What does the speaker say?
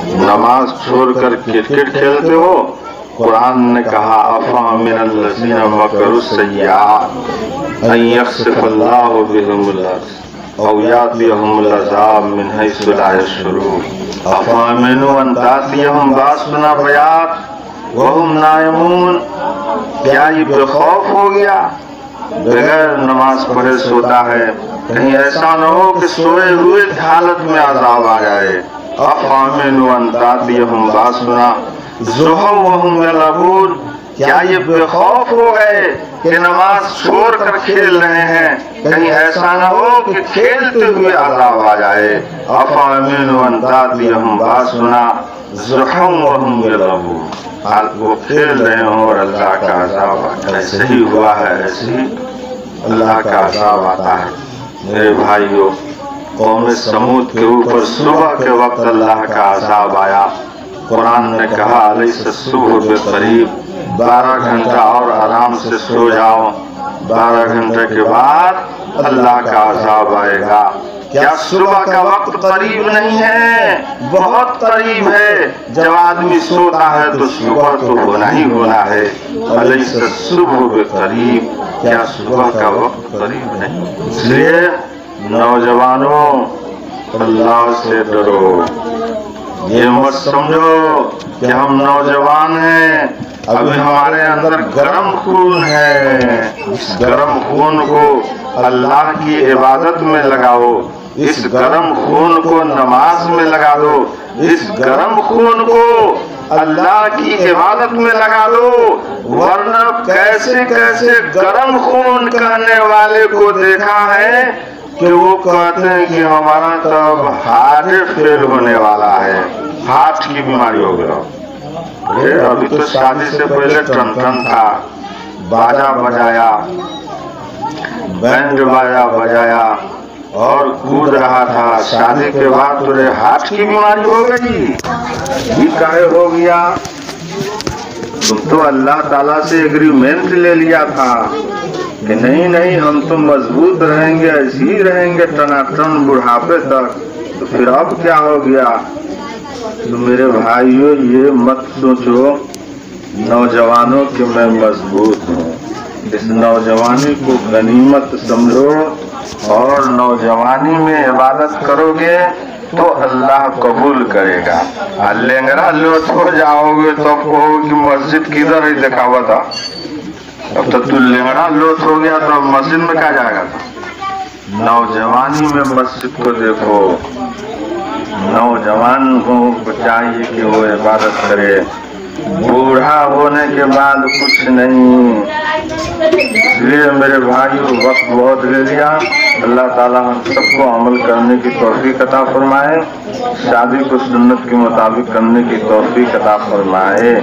नमाज छोड़कर क्रिकेट खेलते हो। कुरान ने कहा अफामिनल्लज़ीना मकरुस्सय्यात अन यख़सिफ़ल्लाहु बिहिमुल अर्ज़ औ यातियहुमुल अज़ाब मिन हैसु ला यशऊरून अफामिनु अन तातियहुम बासुना बयात वहुम नाइमून। क्या ये बेखौफ हो गया, बगैर नमाज पढ़े सोता है, कहीं ऐसा न हो कि सोए हुए हालत में अज़ाब आ जाए। अफामिनु अन तातियहुम बासुना ज़ुहम वहुम यलअबून। क्या ये बेखौफ हो गए कि नमाज छोड़कर खेल रहे हैं, कहीं ऐसा न हो कि खेलते हुए अज़ाब आ जाए। अफामिनु अन तातियहुम बासुना ज़ुहम वहुम यलअबून। वो खेल रहे हों और अल्लाह का अज़ाब ऐसे ही हुआ है, ऐसे ही अल्लाह का अज़ाब आता है। मेरे भाइयों, कौम समूद के ऊपर सुबह के वक्त अल्लाह का अज़ाब आया। कुरान ने कहा अलैसा सुबह बिक़रीब, 12 घंटा और आराम से सो जाओ, 12 घंटे के बाद अल्लाह का अज़ाब आएगा। क्या सुबह का वक्त करीब नहीं है? बहुत करीब है। जब आदमी सोता है तो सुबह तो होना ही होना है। अलैसा सुबह बिक़रीब, क्या सुबह का वक्त करीब नहीं? इसलिए नौजवानों, अल्लाह से डरो। ये मत समझो कि हम नौजवान हैं, अभी हमारे अंदर गर्म खून है। इस गर्म खून को अल्लाह की इबादत में लगाओ, इस गर्म खून को नमाज में लगा दो, इस गर्म खून को अल्लाह की इबादत में लगा दो। वरना कैसे कैसे गर्म खून कहने वाले को देखा है कि वो कहते हैं कि हमारा तो अब हार्ट फेल होने वाला है, हार्ट की बीमारी हो गया। अभी तो शादी से पहले टन टन था, बाजा बजाया, बैंड बाजा बजाया और कूद रहा था। शादी के बाद तुझे हार्ट की बीमारी हो गई, ये काहे हो गया? तुम तो अल्लाह ताला से एग्रीमेंट ले लिया था कि नहीं नहीं हम तो मजबूत रहेंगे, ऐसे ही रहेंगे टनाटन बुढ़ापे तक। तो फिर अब क्या हो गया? तो मेरे भाइयों, ये मत सोचो नौजवानों कि मैं मजबूत हूँ। इस नौजवानी को गनीमत समझो और नौजवानी में इबादत करोगे तो अल्लाह कबूल करेगा। लेंगरा लोट हो जाओगे तो कहो कि मस्जिद किधर है, दिखावा था। अब तो तू लेंगरा लोट हो गया तो मस्जिद में क्या जाएगा? नौजवानी में मस्जिद को देखो। नौजवान को चाहिए कि वो इबादत करे, बूढ़ा होने के बाद कुछ नहीं। इसलिए मेरे भाइयों, वक्त बहुत ले लिया। अल्लाह ताला हम सबको अमल करने की तौफीक अता फरमाए, शादी को सुन्नत के मुताबिक करने की तौफीक अता फरमाए।